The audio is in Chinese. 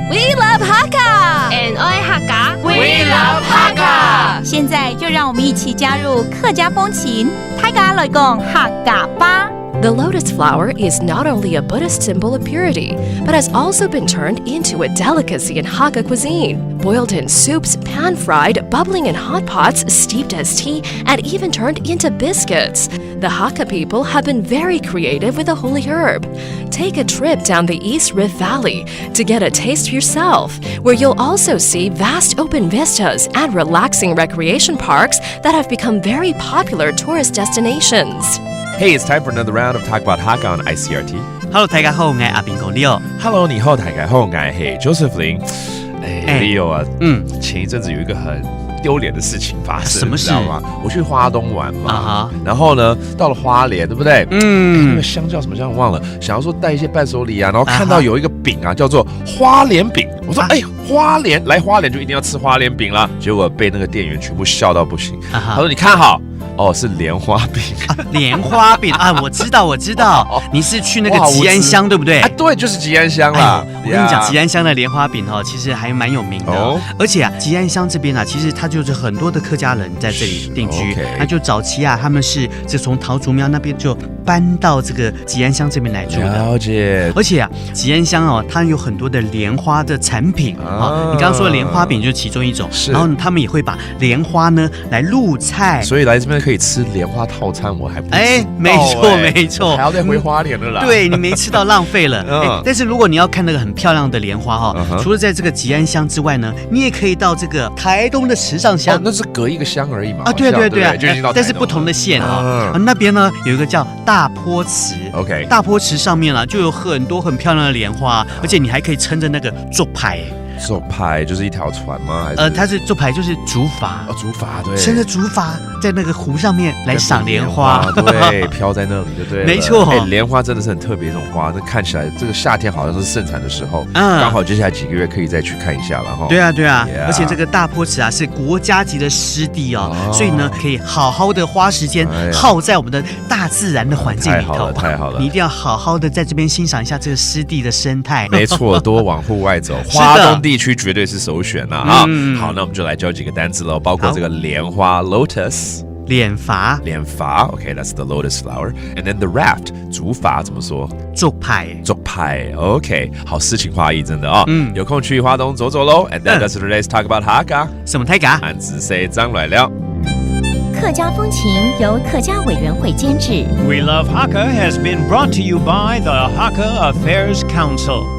We love Hakka and I Hakka. We love Hakka。现在就让我们一起加入客家风情，大家来讲客家吧。The lotus flower is not only a Buddhist symbol of purity, but has also been turned into a delicacy in Hakka cuisine. Boiled in soups, pan-fried, bubbling in hot pots, steeped as tea, and even turned into biscuits. The Hakka people have been very creative with the holy herb. Take a trip down the East Rift Valley to get a taste yourself, where you'll also see vast open vistas and relaxing recreation parks that have become very popular tourist destinations. Hey, it's time for another round of Talk About Hakka on ICRT. Hello， 大家好，我係阿邊個 Leo。Hello， 你好，大家好，我係 Josephine。Leo 啊，前一阵子有一个很丢脸的事情发生，什么事？你知道吗？我去花东玩嘛，然后呢，到了花莲，对不对？那个香叫什么香忘了，想要说带一些伴手礼啊，然后看到有一个饼啊，叫做花莲饼，我说花莲来花莲就一定要吃花莲饼啦，结果被那个店员全部笑到不行。他说你看好。哦，是莲花饼莲花饼啊！我知道，你是去那个吉安乡对不对？对，就是吉安乡啦。我跟你讲，吉安乡的莲花饼其实还蛮有名的，而且吉安乡这边其实它就是很多的客家人在这里定居。那就早期他们是从桃竹苗那边就搬到这个吉安乡这边来住的。了解。而且吉安乡它有很多的莲花的产品你刚刚说的莲花饼就是其中一种，然后他们也会把莲花呢来入菜，所以来这边可以吃莲花套餐，我还不知道没错，还要再回花莲了啦。对，你没吃到浪费了。但是如果你要看那个很漂亮的莲花除了在这个吉安乡之外呢，你也可以到这个台东的池上乡。那是隔一个乡而已嘛。对啊，就已经到台东了，但是不同的县那边呢有一个叫大坡池。OK， 大坡池上面就有很多很漂亮的莲花，而且你还可以撑着那个竹排。竹排就是一条船吗？还是它是竹排，就是竹筏。竹筏对，撑着竹筏在那个湖上面来赏莲花，对，飘在那里就对了。没错，莲花真的是很特别一种花，那看起来这个夏天好像是盛产的时候，刚好接下来几个月可以再去看一下了哈。对啊，而且这个大坡池是国家级的湿地所以呢可以好好的花时间耗在我们的大自然的环境里头。太好了，你一定要好好的在这边欣赏一下这个湿地的生态。没错，多往户外走，花东地区绝对是首选啊！好，那我们就来教几个单字喽，包括这个莲花 （lotus）、莲筏 ，OK，that's the lotus flower，and then the raft， 竹筏怎么说？竹排 ，OK， 好诗情画意，真的有空去花东走走喽。And that's today's talk about Hakka。什么泰嘎？俺只say张来了。客家风情由客家委员会监制。 We Love Hakka has been brought to you by the Hakka Affairs Council.